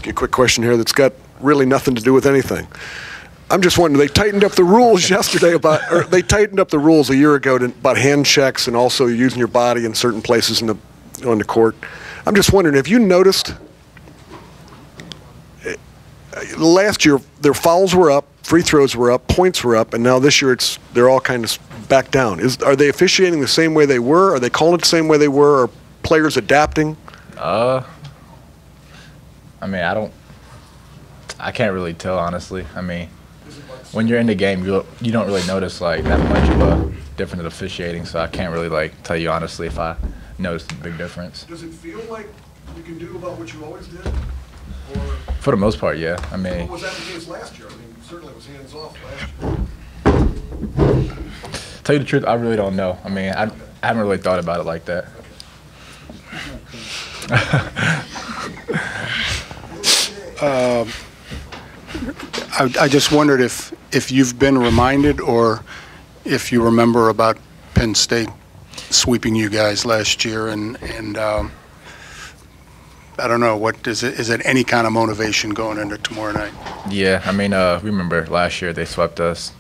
ask you a quick question here that's got really nothing to do with anything. I'm just wondering, they tightened up the rules yesterday or they tightened up the rules a year ago about hand checks and also using your body in certain places on the court. I'm just wondering, have you noticed last year their fouls were up, free throws were up, points were up, and now this year they're all kind of back down. Are they officiating the same way they were? Are they calling it the same way they were? Are players adapting? I mean, I can't really tell, honestly. I mean, when you're in the game, you don't really notice like that much of a difference in officiating, so I can't really like tell you honestly if I noticed a big difference. Does it feel like you can do about what you always did? Or for the most part, yeah. I mean, was that the case last year? I mean, certainly it was hands off last year. Tell you the truth, I really don't know. I mean, I haven't really thought about it like that. I just wondered if you've been reminded or if you remember about Penn State sweeping you guys last year, and I don't know, what is it any kind of motivation going into tomorrow night? Yeah, I mean, we remember last year they swept us.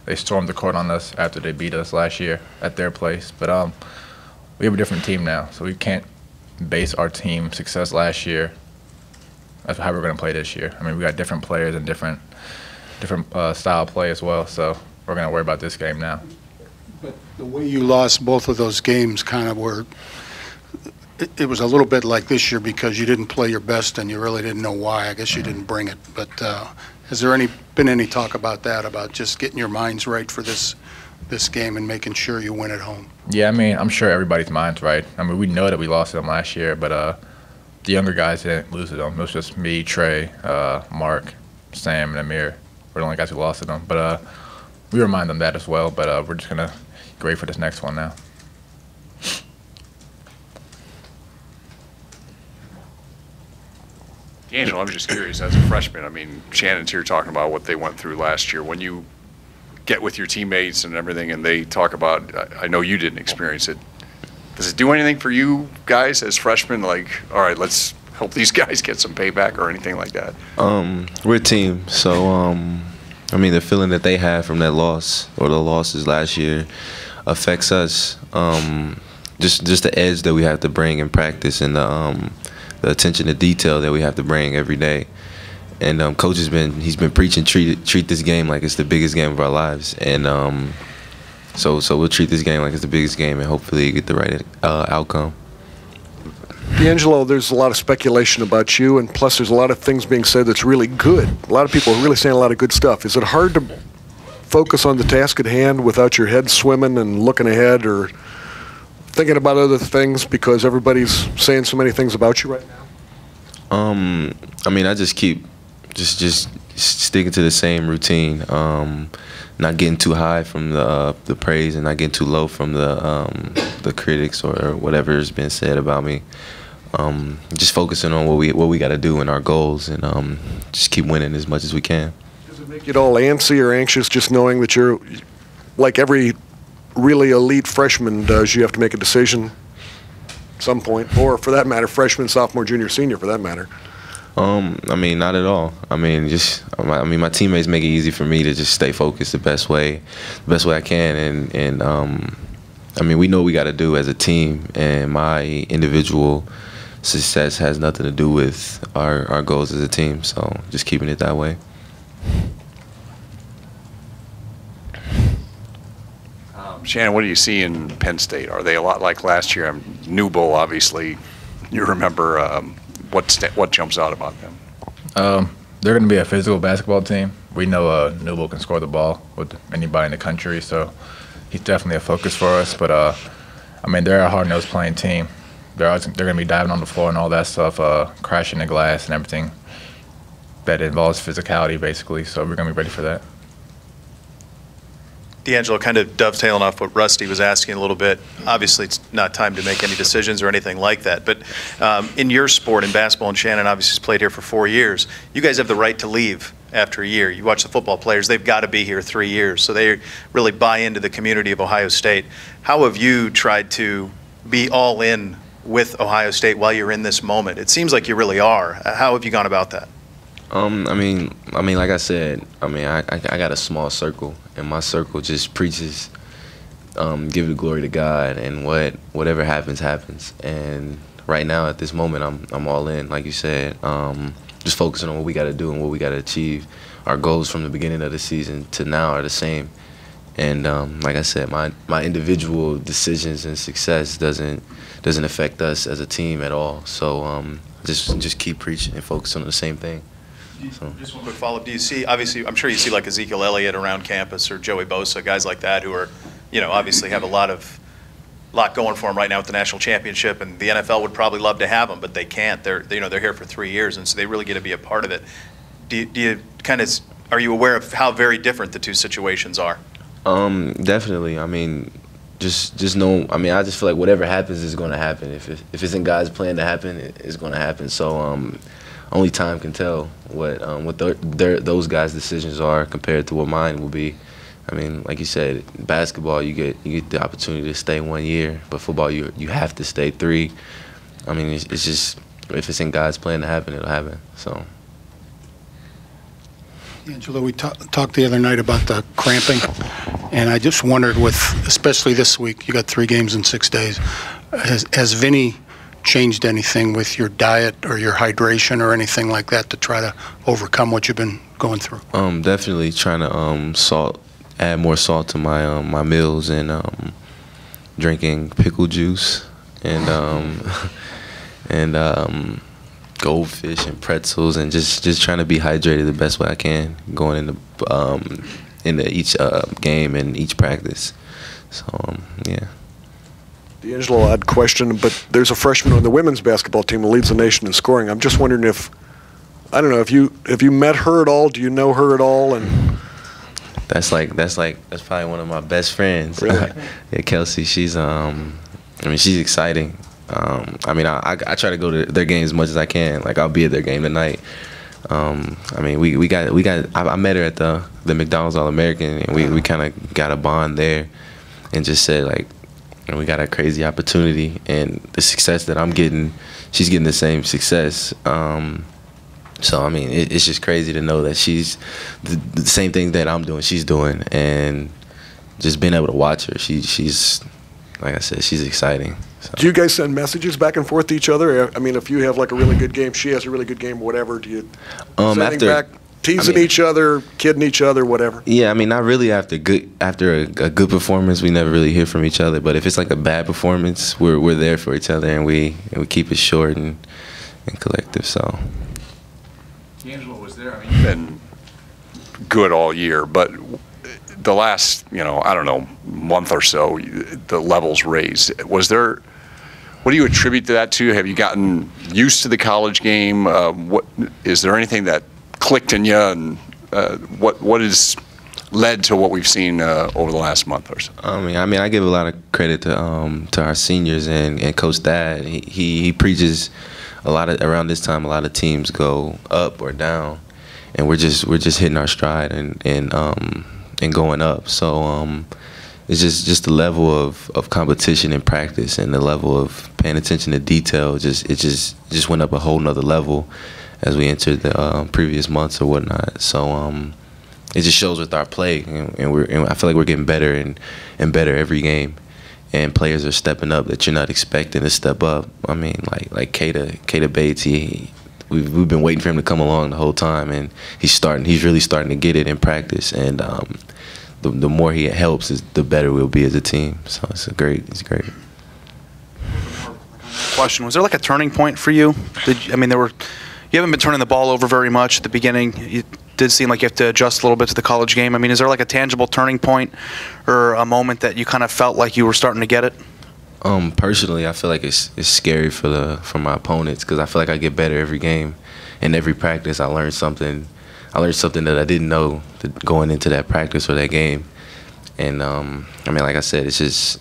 They stormed the court on us after they beat us last year at their place. But we have a different team now, so we can't base our team success last year as how we're going to play this year. I mean, we got different players and different style of play as well, so we're going to worry about this game now. But the way you lost both of those games kind of were, it was a little bit like this year because you didn't play your best and you really didn't know why. I guess you didn't bring it. But has there been any talk about that, about just getting your minds right for this game and making sure you win at home? Yeah, I mean, I'm sure everybody's mind's right. I mean, we know that we lost to them last year, but the younger guys didn't lose to them. It was just me, Trey, Mark, Sam, and Amir were the only guys who lost to them. But we remind them that as well, but we're just going to get ready for this next one now. D'Angelo, I'm just curious, as a freshman, I mean, Shannon's here talking about what they went through last year. When you get with your teammates and everything and they talk about, I know you didn't experience it, does it do anything for you guys as freshmen? Like, all right, let's help these guys get some payback or anything like that? We're a team, so I mean, the feeling that they had from that loss or the losses last year affects us. Just the edge that we have to bring in practice and the attention to detail that we have to bring every day. And coach he's been preaching treat this game like it's the biggest game of our lives. And so we'll treat this game like it's the biggest game and hopefully get the right outcome. D'Angelo, there's a lot of speculation about you, and plus there's a lot of things being said that's really good. A lot of people are really saying a lot of good stuff. Is it hard to focus on the task at hand without your head swimming and looking ahead or thinking about other things because everybody's saying so many things about you right now? I mean, I just keep just sticking to the same routine, not getting too high from the praise and not getting too low from the critics or whatever has been said about me. Just focusing on what we got to do and our goals, and just keep winning as much as we can. Does it make you at all antsy or anxious just knowing that you're, like every really elite freshman does, you have to make a decision at some point, or for that matter, freshman, sophomore, junior, senior, for that matter? I mean, not at all. I mean, my teammates make it easy for me to just stay focused the best way I can, and I mean, we know what we got to do as a team, and my individual success has nothing to do with our goals as a team. So just keeping it that way. Shannon, what do you see in Penn State? Are they a lot like last year? Newble, obviously, you remember what jumps out about them? They're going to be a physical basketball team. We know Newble can score the ball with anybody in the country, so he's definitely a focus for us. But, I mean, they're a hard-nosed playing team. They're going to be diving on the floor and all that stuff, crashing the glass and everything that involves physicality, basically. So we're going to be ready for that. D'Angelo, kind of dovetailing off what Rusty was asking a little bit, obviously it's not time to make any decisions or anything like that, but in your sport, in basketball, and Shannon obviously has played here for 4 years, you guys have the right to leave after a year. You watch the football players, they've got to be here 3 years, so they really buy into the community of Ohio State. How have you tried to be all in with Ohio State while you're in this moment? It seems like you really are. How have you gone about that? I mean, like I said, I got a small circle, and my circle just preaches, give the glory to God, and whatever happens, happens. And right now, at this moment, I'm all in, like you said, just focusing on what we got to do and what we got to achieve. Our goals from the beginning of the season to now are the same. And like I said, my individual decisions and success doesn't affect us as a team at all. So just keep preaching and focus on the same thing. So. Just one quick follow-up. Do you see, obviously, I'm sure you see like Ezekiel Elliott around campus or Joey Bosa, guys like that who are, obviously have a lot going for them right now with the national championship, and the NFL would probably love to have them, but they can't. They're here for 3 years, and so they really get to be a part of it. Do you are you aware of how very different the two situations are? Definitely. I mean, just know. I mean, I just feel like whatever happens is going to happen. If it's in God's plan to happen, it's going to happen. So only time can tell what those guys' decisions are compared to what mine will be. I mean, like you said, basketball you get the opportunity to stay 1 year, but football you have to stay 3. I mean, it's just if it's in God's plan to happen, it'll happen. So. Angelo, we talked the other night about the cramping, and I just wondered, especially this week, you got 3 games in 6 days, has Vinny changed anything with your diet or your hydration or anything like that to try to overcome what you've been going through? Definitely trying to add more salt to my meals, and drinking pickle juice and goldfish and pretzels, and just trying to be hydrated the best way I can going into each game and each practice. So yeah. D'Angelo, odd question, but there's a freshman on the women's basketball team who leads the nation in scoring. I'm just wondering if you met her at all? Do you know her at all? And that's probably one of my best friends. Really? Yeah, Kelsey. She's she's exciting. I try to go to their games as much as I can. Like, I'll be at their game tonight. I met her at the McDonald's All-American, and we kind of got a bond there, and just said, like, we got a crazy opportunity, and the success that I'm getting, she's getting the same success. So I mean, it's just crazy to know that she's the same thing that I'm doing, she's doing, and just being able to watch her, she's like I said, she's exciting. So. Do you guys send messages back and forth to each other? I mean, if you have like a really good game, she has a really good game, whatever, do you sending back, teasing each other, kidding each other, whatever? Yeah, I mean, not really after a good performance, we never really hear from each other. But if it's like a bad performance, we're there for each other, and we keep it short and collective. So. D'Angelo was there. I mean, you've been good all year, but the last, I don't know, month or so, the levels raised. What do you attribute that to? Have you gotten used to the college game? Is there anything that clicked in you, and what has led to what we've seen over the last month or so? I mean, I give a lot of credit to our seniors and Coach Thad. He preaches a lot around this time. A lot of teams go up or down, and we're just hitting our stride and going up. So it's just the level of competition and practice, and the level of paying attention to detail. It just went up a whole nother level as we entered the previous months or whatnot. So it just shows with our play, and I feel like we're getting better and better every game. And players are stepping up that you're not expecting to step up. I mean, like Keita Bates, we've been waiting for him to come along the whole time, and he's really starting to get it in practice. And the more he helps, the better we'll be as a team. So it's great. Question: was there like a turning point for you? You haven't been turning the ball over very much at the beginning. It did seem like you have to adjust a little bit to the college game. I mean, is there like a tangible turning point or a moment that you kind of felt like you were starting to get it? Personally, I feel like it's scary for my opponents, because I feel like I get better every game, and every practice I learn something. I learned something that I didn't know going into that practice or that game. And I mean, like I said, it's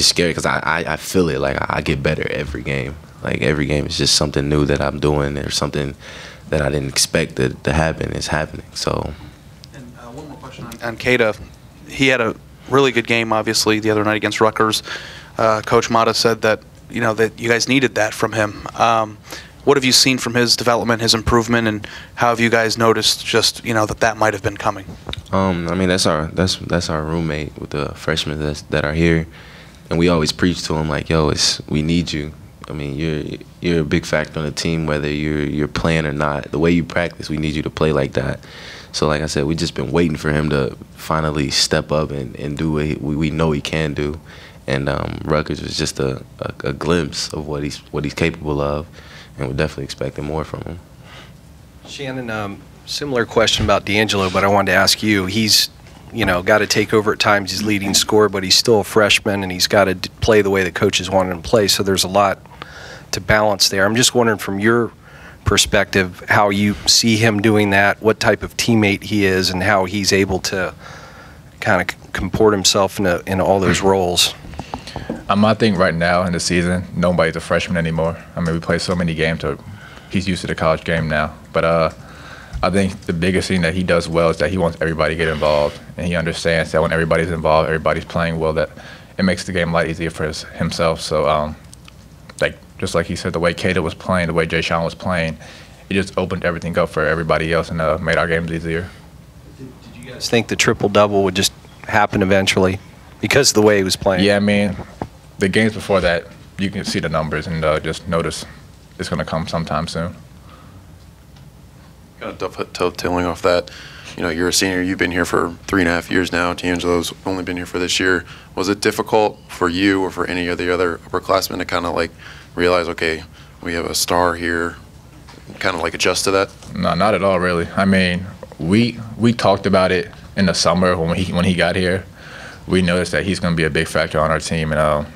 scary because I feel it. Like, I get better every game. Like, every game is just something new that I'm doing, or something that I didn't expect to happen is happening. So. And one more question on Keita. He had a really good game, obviously, the other night against Rutgers. Coach Mata said that that you guys needed that from him. What have you seen from his development, his improvement, and how have you guys noticed just that might have been coming? I mean, that's our roommate with the freshmen that are here, and we always preach to him like, yo, we need you. I mean, you're a big factor on the team, whether you're playing or not. The way you practice, we need you to play like that. So, like I said, we just been waiting for him to finally step up and do what we know he can do. And Rutgers was just a glimpse of what he's capable of, and we're definitely expecting more from him. Shannon, similar question about D'Angelo, but I wanted to ask you. He's got to take over at times. He's leading scorer, but he's still a freshman, and he's got to play the way the coaches want him to play. So there's a lot to balance there. I'm just wondering from your perspective how you see him doing that, what type of teammate he is, and how he's able to kind of comport himself in all those roles. I think right now in the season, nobody's a freshman anymore. I mean, we play so many games, so he's used to the college game now. But I think the biggest thing that he does well is that he wants everybody to get involved, and he understands that when everybody's involved, everybody's playing well, that it makes the game a lot easier for himself. So, just like he said, the way Cato was playing, the way Jay Sean was playing, it just opened everything up for everybody else and made our games easier. Did you guys think the triple-double would just happen eventually because of the way he was playing? Yeah, I mean, the games before that, you can see the numbers and just notice it's going to come sometime soon. Kind of dovetailing off that, you're a senior. You've been here for 3.5 years now. D'Angelo's only been here for this year. Was it difficult for you or for any of the other upperclassmen to kind of realize, okay, we have a star here, kind of adjust to that? No, not at all, really. I mean, we talked about it in the summer when he got here. We noticed that he's going to be a big factor on our team, and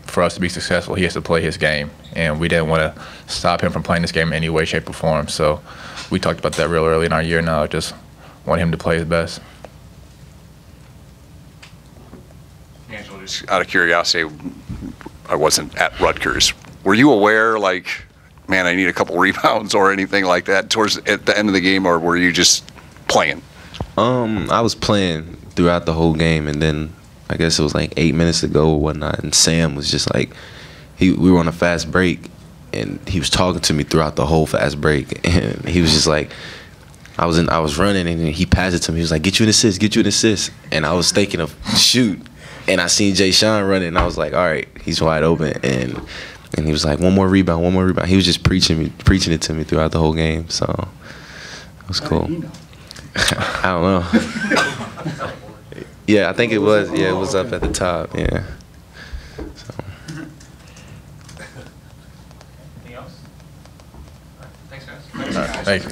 for us to be successful, he has to play his game, and we didn't want to stop him from playing this game in any way, shape, or form. So we talked about that real early in our year. Now, just want him to play his best. Angelo, just out of curiosity, I wasn't at Rutgers. Were you aware, man, I need a couple rebounds or anything like that at the end of the game, or were you just playing? I was playing throughout the whole game, and then I guess it was 8 minutes to go or whatnot, and Sam was just we were on a fast break, and he was talking to me throughout the whole fast break, and he was just I was running, and he passed it to me. He was like, get you an assist, and I was thinking of shoot, and I seen Jay Sean running, and I was like, all right, he's wide open, and he was like, one more rebound. He was just preaching it to me throughout the whole game, so it was cool. I don't know. Yeah, I think it was. Yeah, it was up at the top. Yeah. So. Anything else? Thanks, guys. Thank you.